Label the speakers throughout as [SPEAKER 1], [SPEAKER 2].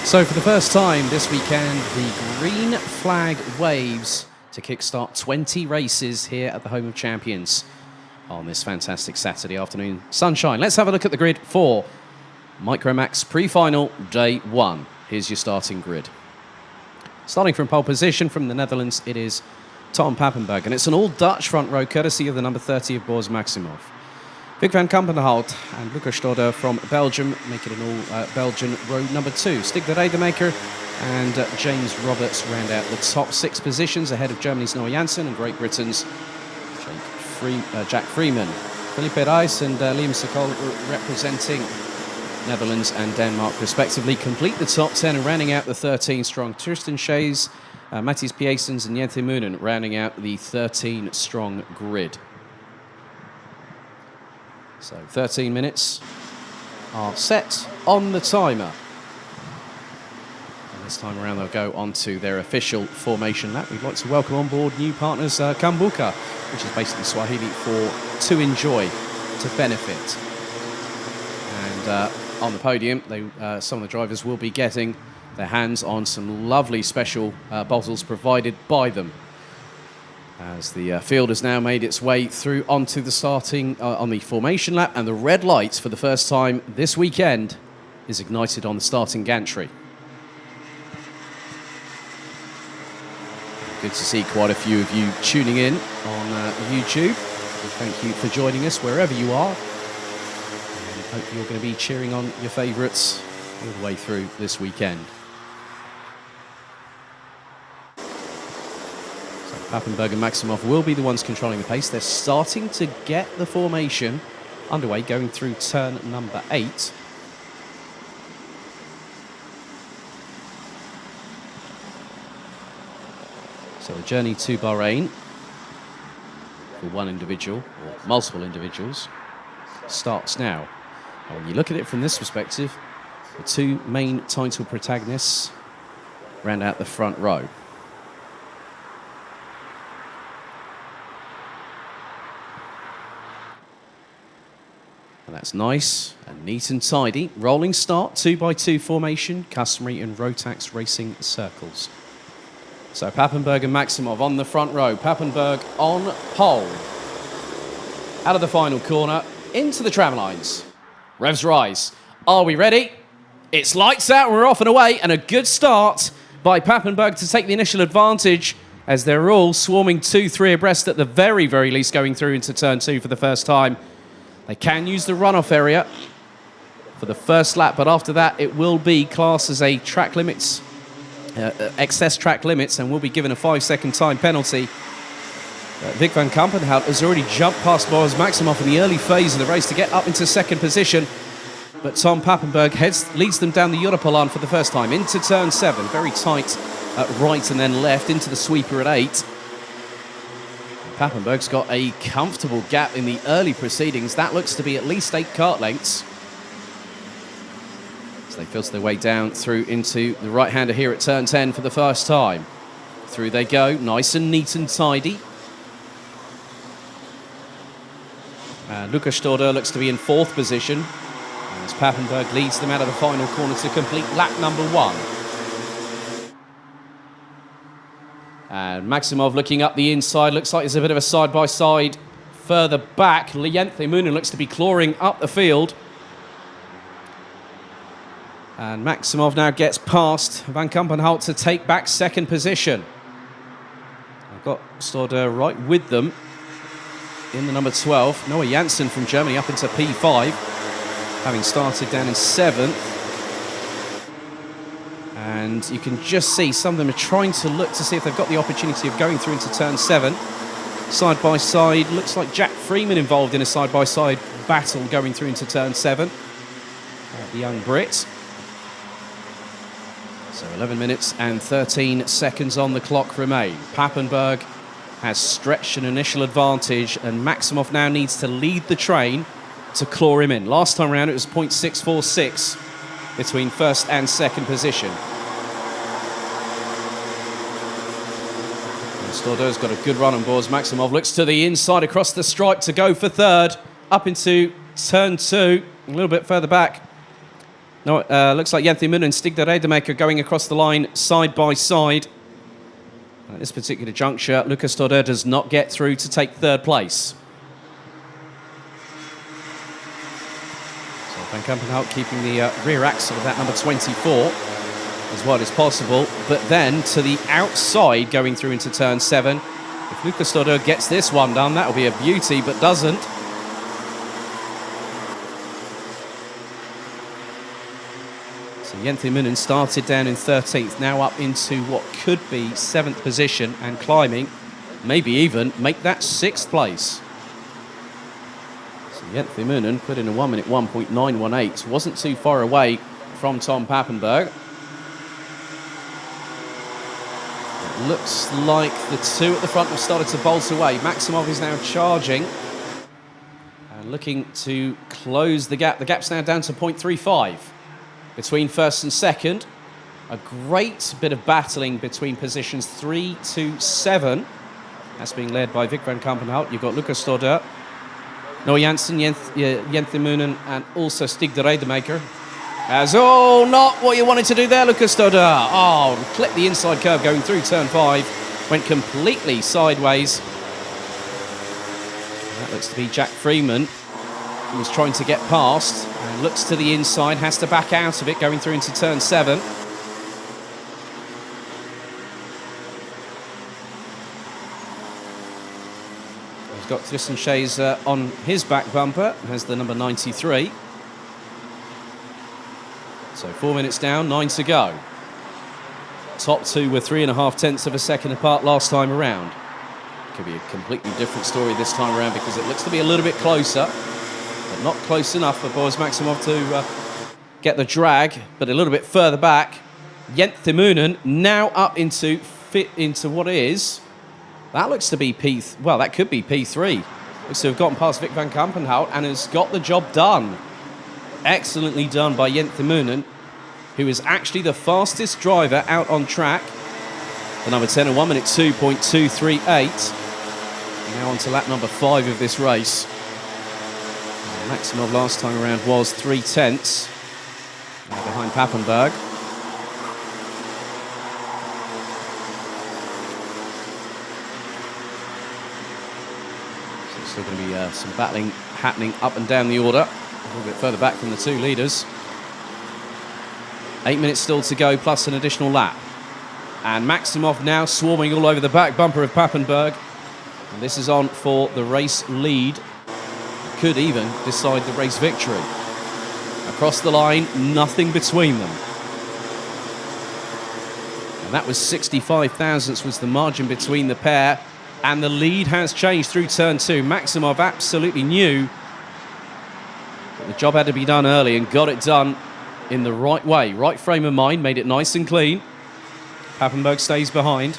[SPEAKER 1] So for the first time this weekend, the green flag waves to kickstart 20 races here at the Home of Champions on this fantastic Saturday afternoon sunshine. Let's have a look at the grid for Micromax pre-final day one. Here's your starting grid. Starting from pole position from the Netherlands, it is Tom Pappenberg, and it's an all-Dutch front row courtesy of the number 30 of Boris Maximov. Vic van Kampenhout and Lucas Stodder from Belgium make it an all-Belgian row number 2. Stig de Rademacher and James Roberts round out the top 6 positions ahead of Germany's Noah Janssen and Great Britain's Jack Freeman. Felipe Reis and Liam Sokol representing Netherlands and Denmark respectively complete the top 10 and rounding out the 13 strong. Tristan Shays, Matthias Piesens and Jente Moonen rounding out the 13 strong grid. So 13 minutes are set on the timer. And this time around they'll go on to their official formation lap. We'd like to welcome on board new partners Kambuka, which is basically Swahili for to enjoy, to benefit. And on the podium, some of the drivers will be getting their hands on some lovely special bottles provided by them. As the field has now made its way through onto the starting on the formation lap, and the red lights for the first time this weekend is ignited on the starting gantry. Good to see quite a few of you tuning in on YouTube. Thank you for joining us wherever you are. And I hope you're going to be cheering on your favourites all the way through this weekend. Pappenberg and Maximov will be the ones controlling the pace. They're starting to get the formation underway, going through turn number 8. So the journey to Bahrain for one individual, or multiple individuals, starts now. And when you look at it from this perspective, the two main title protagonists round out the front row. And that's nice and neat and tidy. Rolling start, 2x2 formation, customary in Rotax racing circles. So Pappenberg and Maximov on the front row. Pappenberg on pole. Out of the final corner, into the tram lines. Revs rise. Are we ready? It's lights out, we're off and away, and a good start by Pappenberg to take the initial advantage as they're all swarming 2-3 abreast at the very, very least going through into turn 2 for the first time. They can use the runoff area for the first lap, but after that it will be classed as a track limits, excess track limits, and will be given a 5-second time penalty. Vic van Kampenhout has already jumped past Boris Maximov in the early phase of the race to get up into second position, but Tom Pappenberg leads them down the Europolan for the first time into turn 7, very tight right and then left into the sweeper at 8. Pappenberg's got a comfortable gap in the early proceedings. That looks to be at least 8 kart lengths. So they filter their way down through into the right-hander here at turn 10 for the first time. Through they go, nice and neat and tidy. Lucas Stodder looks to be in 4th position, as Pappenberg leads them out of the final corner to complete lap number 1. And Maximov looking up the inside, looks like there's a bit of a side-by-side further back. Jente Moonen looks to be clawing up the field. And Maximov now gets past Van Kampenhout to take back second position. I've got Stodder right with them in the number 12. Noah Janssen from Germany up into P5, having started down in 7th. And you can just see some of them are trying to look to see if they've got the opportunity of going through into turn 7. Side by side, looks like Jack Freeman involved in a side by side battle going through into turn 7. The young Brit. So 11 minutes and 13 seconds on the clock remain. Pappenberg has stretched an initial advantage, and Maximov now needs to lead the train to claw him in. Last time around it was 0.646 between first and second position. Stodder's got a good run on board. Maximov looks to the inside across the stripe to go for third. Up into turn 2, a little bit further back. No, looks like Yenthimoon and Stig de Rademacher going across the line side by side. At this particular juncture, Lucas Todder does not get through to take third place. So Van Kampenhout keeping the rear axle of that number 24 as wide as possible, but then to the outside going through into turn 7. If Lucas Todder gets this one done, that'll be a beauty, but doesn't. So Yenthimoon started down in 13th, now up into what could be 7th position and climbing, maybe even make that 6th place. So Yenthimoon put in a 1 minute 1.918, wasn't too far away from Tom Pappenberg. It looks like the two at the front have started to bolt away. Maximov is now charging and looking to close the gap. The gap's now down to 0.35 between first and second. A great bit of battling between positions 3 to 7. That's being led by Vic van Kampenhout. You've got Lucas Todder, Noah Janssen, Yenthimoon, and also Stig de Rademacher. As, not what you wanted to do there, Lucas Todder. Clipped the inside curve going through turn 5. Went completely sideways. That looks to be Jack Freeman, who was trying to get past. And looks to the inside, has to back out of it, going through into turn 7. He's got Tristan Shays on his back bumper, has the number 93. So 4 minutes down, 9 to go. Top two were 3.5 tenths of a second apart last time around. Could be a completely different story this time around because it looks to be a little bit closer, but not close enough for Boris Maximov to get the drag, but a little bit further back. Yenthimoon now up into what is, that looks to be that could be P3. Looks to have gotten past Vic van Kampenhout and has got the job done. Excellently done by Yenthimoon, who is actually the fastest driver out on track. The number 10 in 1 minute 2.238. Now on to lap number 5 of this race. Maximov last time around was 3 tenths. Now behind Pappenberg. So there's still going to be some battling happening up and down the order. A little bit further back from the two leaders. 8 minutes still to go, plus an additional lap. And Maximov now swarming all over the back bumper of Pappenberg. And this is on for the race lead. Could even decide the race victory. Across the line, nothing between them. And that was 65 thousandths was the margin between the pair. And the lead has changed through turn 2. Maximov absolutely knew the job had to be done early and got it done in the right way. Right frame of mind, made it nice and clean. Pappenberg stays behind.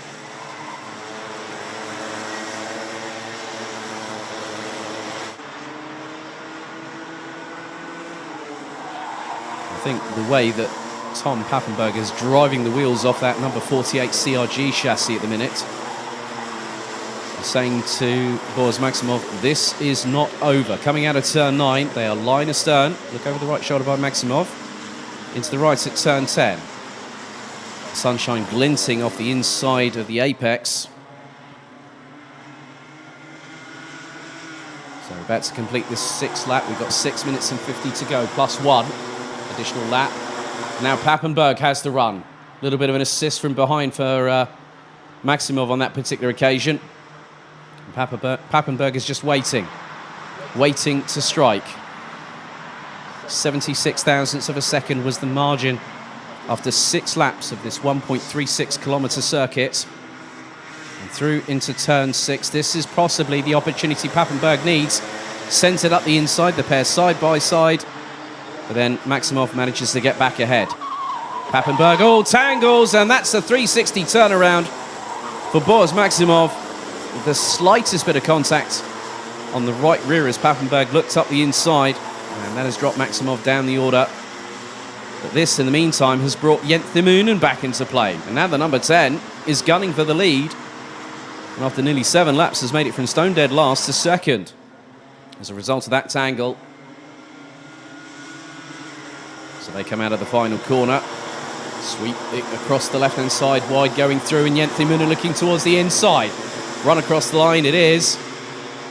[SPEAKER 1] I think the way that Tom Pappenberg is driving the wheels off that number 48 CRG chassis at the minute, saying to Boris Maximov, this is not over. Coming out of turn 9, they are line astern. Look over the right shoulder by Maximov. Into the right at turn 10. Sunshine glinting off the inside of the apex. So we're about to complete this 6th lap. We've got 6 minutes and 50 to go, plus 1 additional lap. Now Pappenberg has the run. A little bit of an assist from behind for Maximov on that particular occasion. Pappenberg is just waiting to strike. 76 thousandths of a second was the margin after 6 laps of this 1.36 kilometre circuit. And through into turn 6, this is possibly the opportunity Pappenberg needs. Centred up the inside, the pair side by side, but then Maximov manages to get back ahead. Pappenberg all tangles, and that's a 360 turnaround for Boris Maximov. The slightest bit of contact on the right rear as Pappenberg looked up the inside, and that has dropped Maximov down the order. But this, in the meantime, has brought Yenthimoon back into play. And now the number 10 is gunning for the lead. And after nearly 7 laps, has made it from stone dead last to second. As a result of that tangle, So they come out of the final corner. Sweep it across the left-hand side, wide going through, and Yenthi Muna looking towards the inside. Run across the line, it is.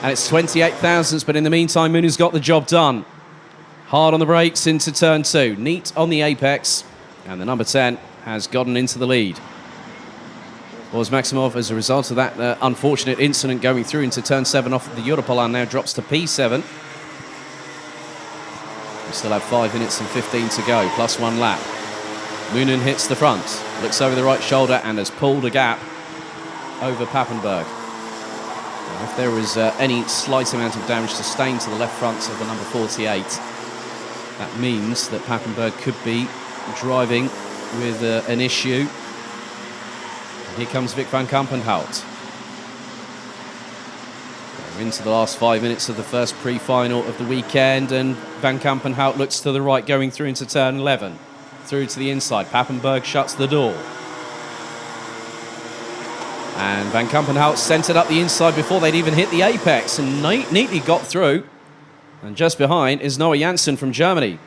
[SPEAKER 1] And it's 28 thousandths, but in the meantime, Muna's got the job done. Hard on the brakes into turn 2. Neat on the apex, and the number 10 has gotten into the lead. Boris Maximov, as a result of that unfortunate incident going through into turn 7 off of the Europolan, now drops to P7. We still have 5 minutes and 15 to go, plus 1 lap. Moonen hits the front, looks over the right shoulder and has pulled a gap over Pappenberg. Now, if there was any slight amount of damage sustained to the left front of the number 48, that means that Pappenberg could be driving with an issue. And here comes Vic van Kampenhout. We're into the last 5 minutes of the first pre-final of the weekend, and van Kampenhout looks to the right going through into turn 11. Through to the inside. Pappenberg shuts the door. And van Kampenhout centered up the inside before they'd even hit the apex and neatly got through. And just behind is Noah Janssen from Germany.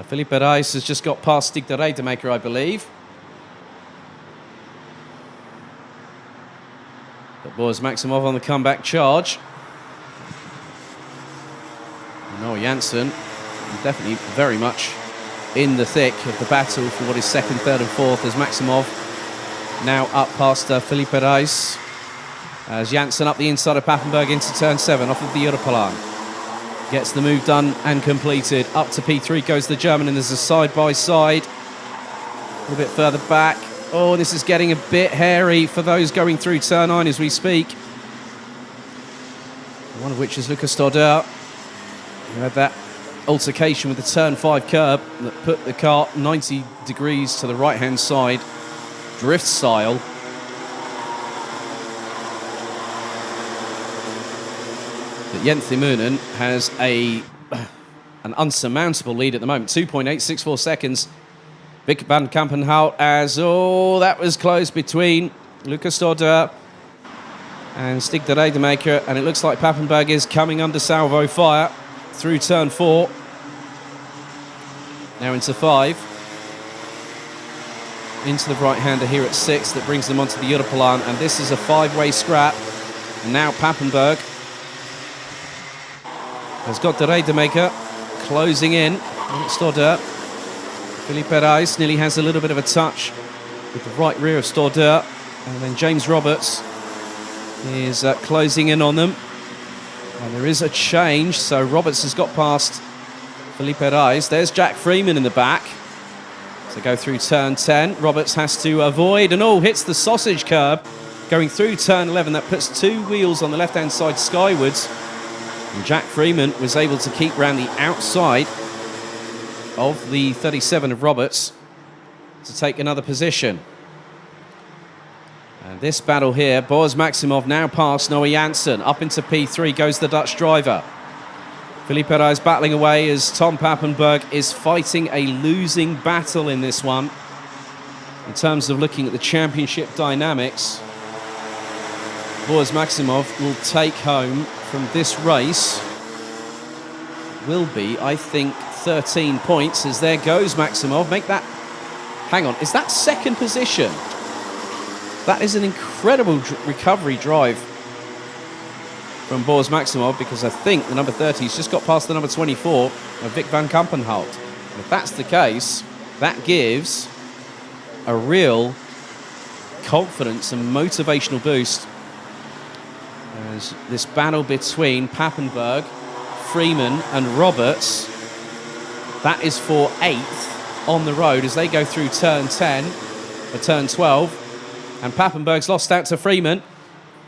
[SPEAKER 1] Felipe Reis has just got past Stig de Rademacher, I believe. But Boris Maximov on the comeback charge. Noah Janssen definitely very much in the thick of the battle for what is second, third and fourth, as Maximov now up past Felipe Reis. As Janssen up the inside of Pappenberg into turn 7 off of the Europolan. Gets the move done and completed. Up to P3 goes the German, and there's a side-by-side. A little bit further back. Oh, this is getting a bit hairy for those going through turn 9 as we speak. One of which is Lucas Stodder. We had that altercation with the turn 5 curb that put the car 90 degrees to the right-hand side, drift style. But Yenthi Moonen has an unsurmountable lead at the moment, 2.864 seconds. Vic van Kampenhout as, oh, that was close between Lucas Stodder and Stig de Rademacher, and it looks like Pappenberg is coming under salvo fire through turn 4. Now into 5. Into the right-hander here at 6 that brings them onto the Europolan, and this is a 5-way scrap. And now Pappenberg has got de Rademacher closing in. Stodder. Felipe Reis nearly has a little bit of a touch with the right rear of Stodder, and then James Roberts is closing in on them. And there is a change, so Roberts has got past Felipe Reis. There's Jack Freeman in the back. So go through turn 10. Roberts has to avoid, and hits the sausage curb going through turn 11. That puts 2 wheels on the left-hand side skywards. And Jack Freeman was able to keep round the outside of the 37 of Roberts to take another position. And this battle here, Boris Maximov now past Noah Janssen. Up into P3 goes the Dutch driver. Felipe Reis battling away as Tom Pappenberg is fighting a losing battle in this one. In terms of looking at the championship dynamics, Boris Maximov will take home from this race, will be, I think, 13 points, as there goes Maximov. Make that, hang on, is that second position? That is an incredible recovery drive from Boris Maximov, because I think the number 30 has just got past the number 24 of Vic van Kampenhout. And if that's the case, that gives a real confidence and motivational boost as this battle between Pappenberg, Freeman and Roberts, that is for 8th on the road as they go through turn 10 or turn 12. And Pappenberg's lost out to Freeman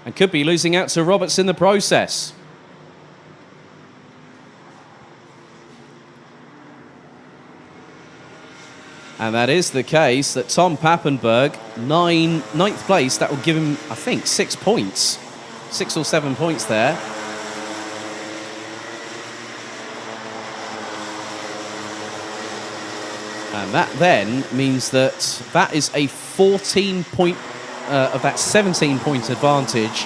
[SPEAKER 1] and could be losing out to Roberts in the process. And that is the case, that Tom Pappenberg, 9th place, that will give him, I think, 6 points. 6 or 7 points there. And that then means that that is a 14-point of that 17-point advantage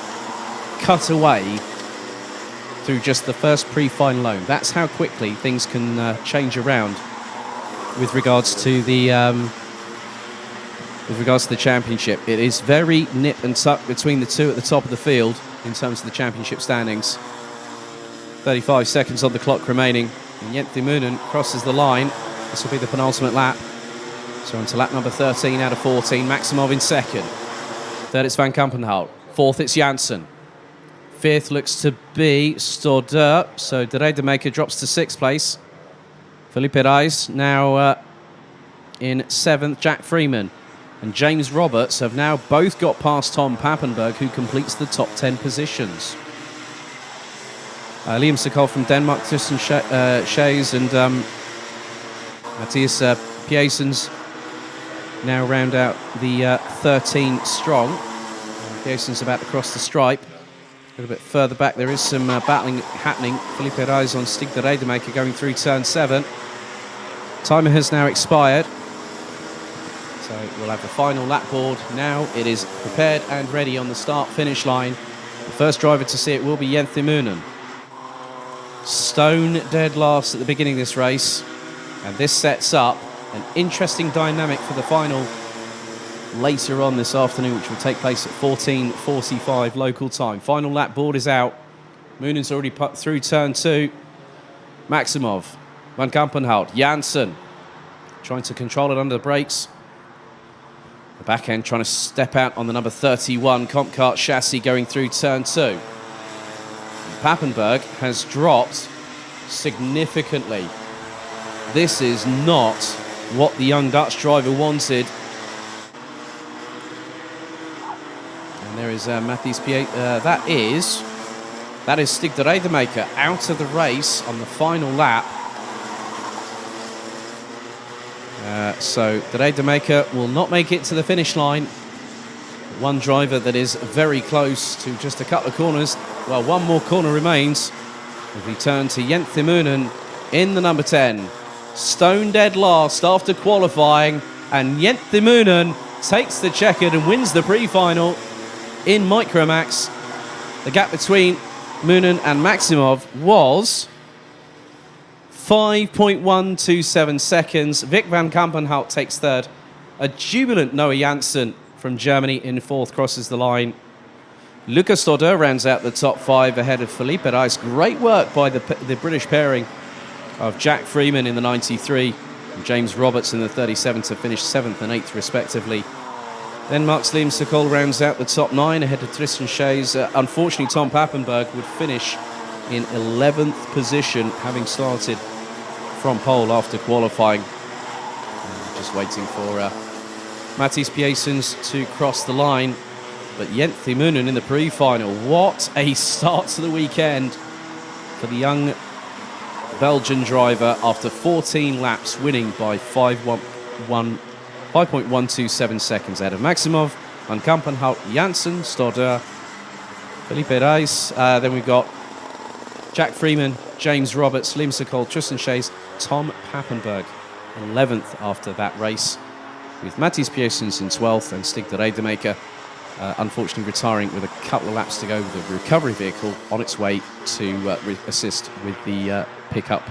[SPEAKER 1] cut away through just the first pre-final loan. That's how quickly things can change around with regards to the championship. It is very nip and tuck between the two at the top of the field in terms of the championship standings. 35 seconds on the clock remaining. And Jent Moonen crosses the line. This will be the penultimate lap. So on to lap number 13 out of 14. Maximov in second. Third, it's Van Kampenhout. Fourth, it's Janssen. Fifth looks to be Stordeur. So De Rademaker drops to sixth place. Felipe Reis now in seventh. Jack Freeman and James Roberts have now both got past Tom Pappenberg, who completes the top 10 positions. Liam Sokol from Denmark, Tristan Shays and Matthias Piesens now round out the 13 strong. Piesens about to cross the stripe. A little bit further back, there is some battling happening. Felipe Reis on Stig de Rademaker going through turn 7. Timer has now expired. So we'll have the final lap board now. It is prepared and ready on the start-finish line. The first driver to see it will be Jent Moonen. Stone dead last at the beginning of this race, and this sets up an interesting dynamic for the final later on this afternoon, which will take place at 14:45 local time. Final lap board is out. Moonen's already put through turn 2. Maximov, Van Kampenhout, Janssen trying to control it under the brakes. The back end trying to step out on the number 31 Comp Kart chassis going through turn 2. Pappenberg has dropped significantly. This is not what the young Dutch driver wanted. And there is Matthias Piesens. That is Stig de Rademaker out of the race on the final lap. So de Rademaker will not make it to the finish line. One driver that is very close to just a couple of corners. Well, one more corner remains. We turn to Jent Moonen in the number 10. Stone dead last after qualifying, and Jent Moonen takes the checkered and wins the pre-final in Micromax. The gap between Moonen and Maximov was 5.127 seconds. Vic Van Kampenhout takes third. A jubilant Noah Janssen from Germany in fourth crosses the line. Lucas Stordeur rounds out the top 5 ahead of Felipe Reis. Great work by the British pairing of Jack Freeman in the 93 and James Roberts in the 37 to finish 7th and 8th respectively. Denmark's Liam Sokol rounds out the top 9 ahead of Tristan Shays. Unfortunately, Tom Pappenberg would finish in 11th position, having started from pole after qualifying. Just waiting for Matthias Piesens to cross the line. But Jent Moonen in the pre-final. What a start to the weekend for the young Belgian driver after 14 laps, winning by 5.127 seconds ahead of Maximov, Van Kampenhout, Janssen, Stordeur, Felipe Reis. Then we've got Jack Freeman, James Roberts, Liam Sokol, Tristan Shays, Tom Pappenberg 11th after that race, with Matthias Piesens in 12th and Stig de Rademaker unfortunately retiring with a couple of laps to go with the recovery vehicle on its way to assist with the pickup